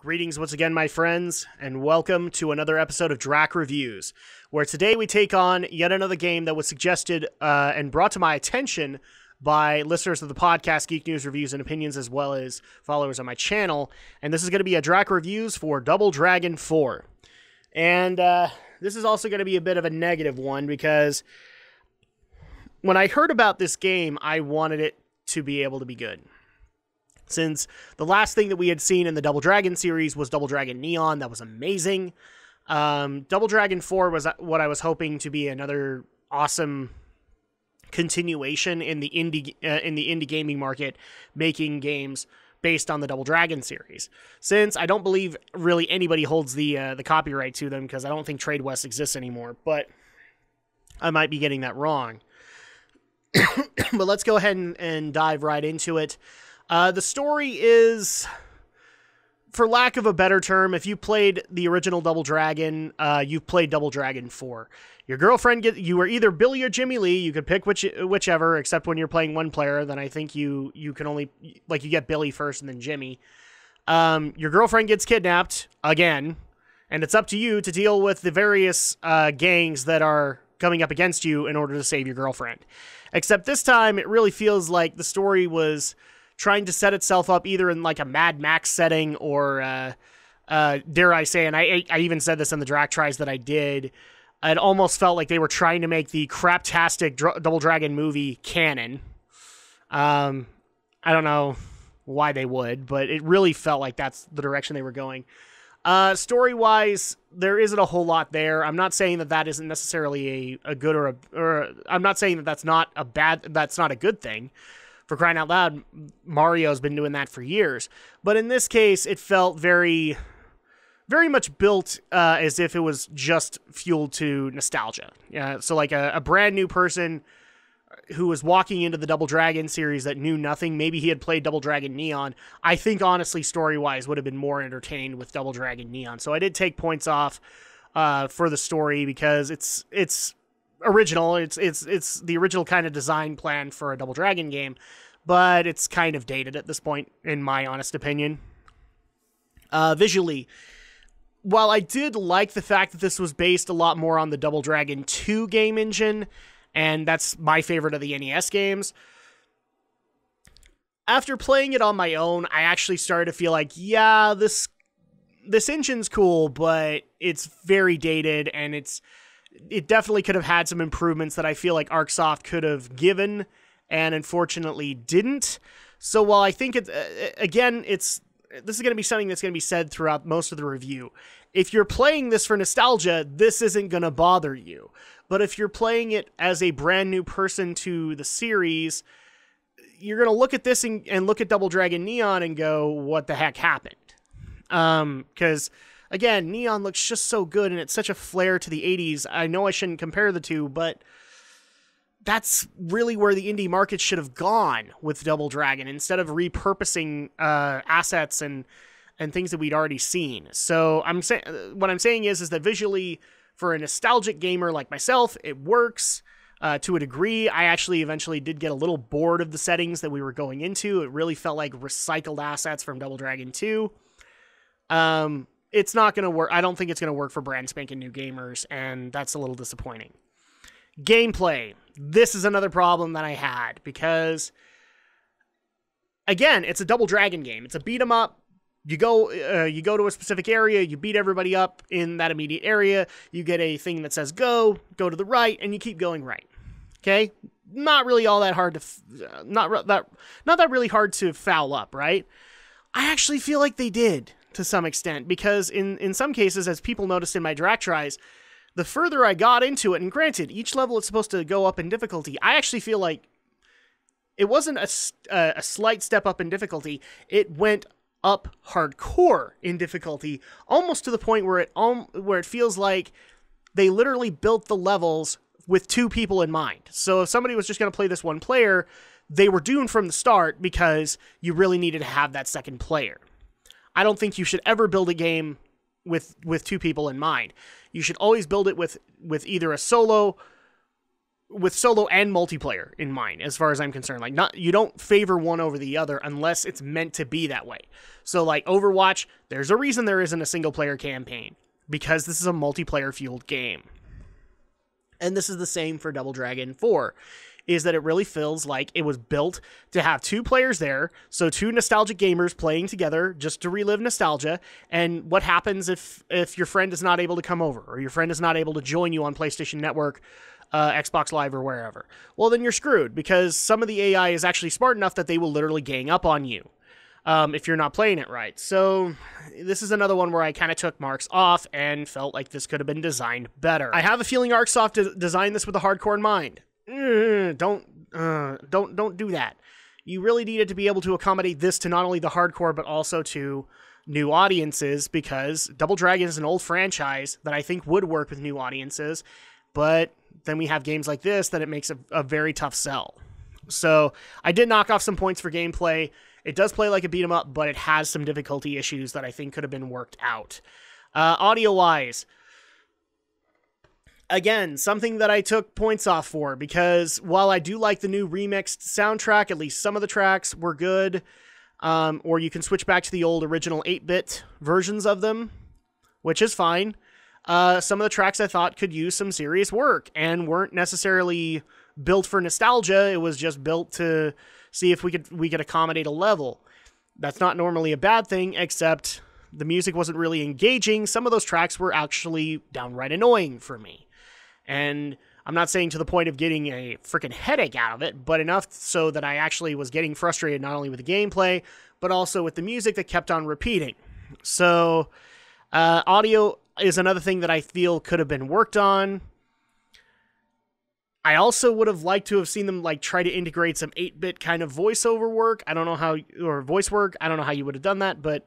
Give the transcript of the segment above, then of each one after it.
Greetings once again, my friends, and welcome to another episode of Drac Reviews, where today we take on yet another game that was suggested and brought to my attention by listeners of the podcast Geek News Reviews and Opinions, as well as followers on my channel. And this is going to be a Drac Reviews for Double Dragon 4. And this is also going to be a bit of a negative one, because when I heard about this game, I wanted it to be able to be good. Since the last thing that we had seen in the Double Dragon series was Double Dragon Neon, that was amazing. Double Dragon 4 was what I was hoping to be another awesome continuation in the indie gaming market, making games based on the Double Dragon series. Since I don't believe really anybody holds the copyright to them, because I don't think Trade West exists anymore, but I might be getting that wrong. But let's go ahead and dive right into it. The story is, for lack of a better term, if you played the original Double Dragon, you've played Double Dragon 4. Your girlfriend, you were either Billy or Jimmy Lee. You could pick whichever, except when you're playing one player, then I think you can only, like, you get Billy first and then Jimmy. Your girlfriend gets kidnapped, again, and it's up to you to deal with the various gangs that are coming up against you in order to save your girlfriend. Except this time, it really feels like the story was trying to set itself up either in like a Mad Max setting or, dare I say, and I even said this in the Drac tries that I did, it almost felt like they were trying to make the craptastic Double Dragon movie canon. I don't know why they would, but it really felt like that's the direction they were going. Story-wise, there isn't a whole lot there. I'm not saying that that isn't necessarily a good or I'm not saying that that's not a good thing. For crying out loud, Mario's been doing that for years. But in this case, it felt very, very much built as if it was just fueled to nostalgia. So like a brand new person who was walking into the Double Dragon series that knew nothing, maybe he had played Double Dragon Neon, I think honestly, story-wise, would have been more entertained with Double Dragon Neon. So I did take points off for the story, because it's original. It's the original kind of design plan for a Double Dragon game, but it's kind of dated at this point, in my honest opinion. Visually, while I did like the fact that this was based a lot more on the Double Dragon 2 game engine, and that's my favorite of the NES games, after playing it on my own, I actually started to feel like, yeah, this engine's cool, but it's very dated, and it definitely could have had some improvements that I feel like ArcSoft could have given, and unfortunately didn't. So while I think this is going to be something that's going to be said throughout most of the review. If you're playing this for nostalgia, this isn't going to bother you. But if you're playing it as a brand new person to the series, you're going to look at this and look at Double Dragon Neon and go, what the heck happened? Because again, Neon looks just so good, and it's such a flair to the 80s. I know I shouldn't compare the two, but that's really where the indie market should have gone with Double Dragon, instead of repurposing assets and things that we'd already seen. So what I'm saying is that visually, for a nostalgic gamer like myself, it works to a degree. I actually eventually did get a little bored of the settings that we were going into. It really felt like recycled assets from Double Dragon 2. It's not going to work. I don't think it's going to work for brand spanking new gamers, and that's a little disappointing. Gameplay. This is another problem that I had, because, again, it's a Double Dragon game. It's a beat 'em up. You go to a specific area, you beat everybody up in that immediate area, you get a thing that says go to the right, and you keep going right. Okay? Not really all that hard to, not that really hard to foul up, right? I actually feel like they did, to some extent, because in some cases, as people noticed in my Drac tries, the further I got into it, and granted, each level is supposed to go up in difficulty, I actually feel like it wasn't a slight step up in difficulty, it went up hardcore in difficulty, almost to the point where it feels like they literally built the levels with two people in mind. So if somebody was just going to play this one player, they were doomed from the start, because you really needed to have that second player. I don't think you should ever build a game with two people in mind. You should always build it with either a solo with solo and multiplayer in mind, as far as I'm concerned. Like, you don't favor one over the other unless it's meant to be that way. So like Overwatch, there's a reason there isn't a single player campaign, because this is a multiplayer fueled game. And this is the same for Double Dragon 4, is that it really feels like it was built to have two players there, so two nostalgic gamers playing together just to relive nostalgia. And what happens if your friend is not able to come over, or your friend is not able to join you on PlayStation Network, Xbox Live, or wherever? Well, then you're screwed, because some of the AI is actually smart enough that they will literally gang up on you if you're not playing it right. So this is another one where I kind of took marks off and felt like this could have been designed better. I have a feeling ArcSoft designed this with a hardcore in mind. Don't do that. You really needed to be able to accommodate this to not only the hardcore, but also to new audiences, because Double Dragon is an old franchise that I think would work with new audiences, but then we have games like this that it makes a very tough sell. So I did knock off some points for gameplay. It does play like a beat 'em up, but it has some difficulty issues that I think could have been worked out. Audio-wise, again, something that I took points off for, because while I do like the new remixed soundtrack, at least some of the tracks were good, or you can switch back to the old original 8-bit versions of them, which is fine. Some of the tracks I thought could use some serious work and weren't necessarily built for nostalgia. It was just built to see if we could accommodate a level. That's not normally a bad thing, except the music wasn't really engaging. Some of those tracks were actually downright annoying for me. And I'm not saying to the point of getting a freaking headache out of it, but enough so that I actually was getting frustrated not only with the gameplay, but also with the music that kept on repeating. So, audio is another thing that I feel could have been worked on. I also would have liked to have seen them like try to integrate some 8-bit kind of voiceover work. I don't know how, or voice work. I don't know how you would have done that, but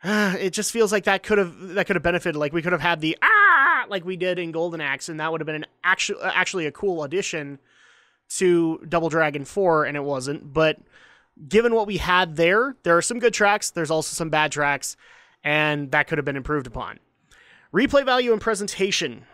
it just feels like that could have benefited. Like we could have had the like we did in Golden Axe, and that would have been actually a cool addition to Double Dragon 4, and it wasn't. But given what we had there are some good tracks. There's also some bad tracks, and that could have been improved upon. Replay value and presentation.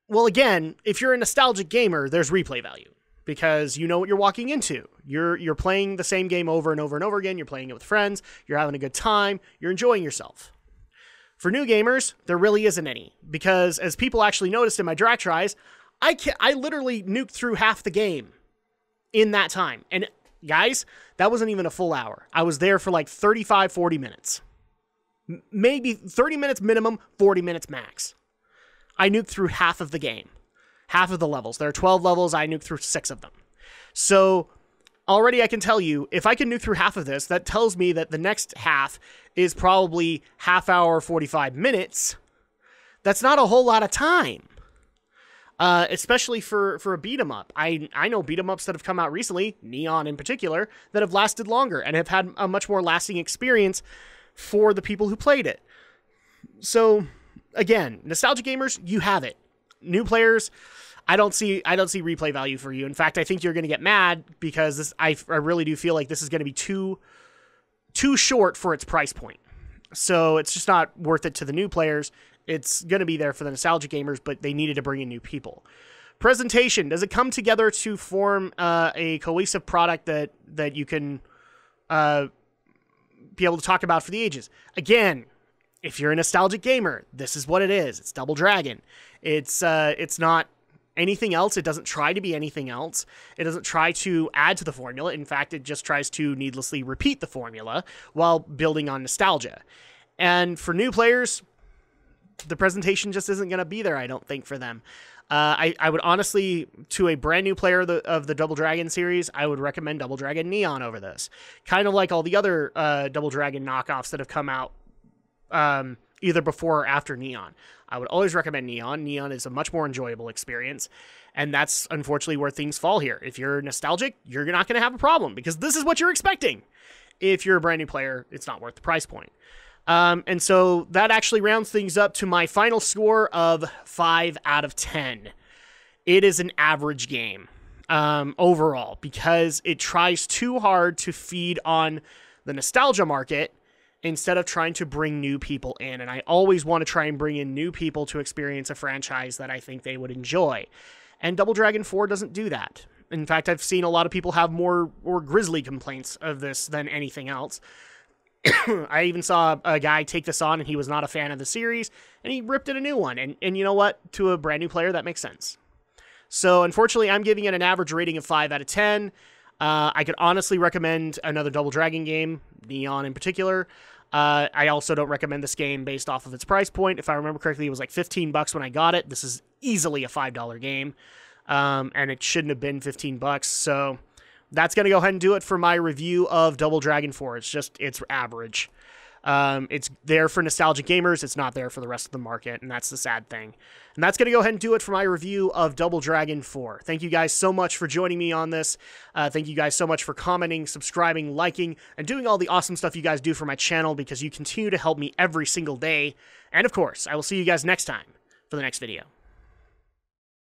Well, again, if you're a nostalgic gamer, there's replay value, because you know what you're walking into. You're playing the same game over and over and over again. You're playing it with friends. You're having a good time. You're enjoying yourself. For new gamers, there really isn't any, because as people actually noticed in my drag tries, I literally nuked through half the game in that time. And guys, that wasn't even a full hour. I was there for like 35, 40 minutes. Maybe 30 minutes minimum, 40 minutes max. I nuked through half of the game. Half of the levels. There are 12 levels. I nuked through 6 of them. So already I can tell you, if I can nuke through half of this, that tells me that the next half is probably half hour, 45 minutes. That's not a whole lot of time. Especially for a beat 'em up. I know beat 'em ups that have come out recently, Neon in particular, that have lasted longer and have had a much more lasting experience for the people who played it. So again, nostalgia gamers, you have it. New players, I don't see replay value for you. In fact, I think you're going to get mad, because I really do feel like this is going to be too short for its price point. So it's just not worth it to the new players. It's going to be there for the nostalgia gamers, but they needed to bring in new people. Presentation, does it come together to form a cohesive product that you can be able to talk about for the ages? Again, if you're a nostalgic gamer, this is what it is. It's Double Dragon. It's not anything else. It doesn't try to be anything else. It doesn't try to add to the formula. In fact, it just tries to needlessly repeat the formula while building on nostalgia. And for new players, the presentation just isn't going to be there, I don't think, for them. I would honestly, to a brand new player of the Double Dragon series, I would recommend Double Dragon Neon over this. Kind of like all the other Double Dragon knockoffs that have come out either before or after Neon. I would always recommend Neon. Neon is a much more enjoyable experience, and that's unfortunately where things fall here. If you're nostalgic, you're not going to have a problem, because this is what you're expecting. If you're a brand new player, it's not worth the price point. And so that actually rounds things up to my final score of 5 out of 10. It is an average game overall, because it tries too hard to feed on the nostalgia market instead of trying to bring new people in. And I always want to try and bring in new people to experience a franchise that I think they would enjoy. And Double Dragon 4 doesn't do that. In fact, I've seen a lot of people have more grisly complaints of this than anything else. I even saw a guy take this on and he was not a fan of the series and he ripped it a new one. And you know what? To a brand new player, that makes sense. So unfortunately, I'm giving it an average rating of 5 out of 10. I could honestly recommend another Double Dragon game, Neon in particular. I also don't recommend this game based off of its price point. If I remember correctly, it was like $15 when I got it. This is easily a $5 game, and it shouldn't have been $15. So that's going to go ahead and do it for my review of Double Dragon 4. It's average. It's there for nostalgic gamers. It's not there for the rest of the market, and that's the sad thing. And that's going to go ahead and do it for my review of Double Dragon 4. Thank you guys so much for joining me on this. Thank you guys so much for commenting, subscribing, liking, and doing all the awesome stuff you guys do for my channel, because you continue to help me every single day. And of course, I will see you guys next time for the next video.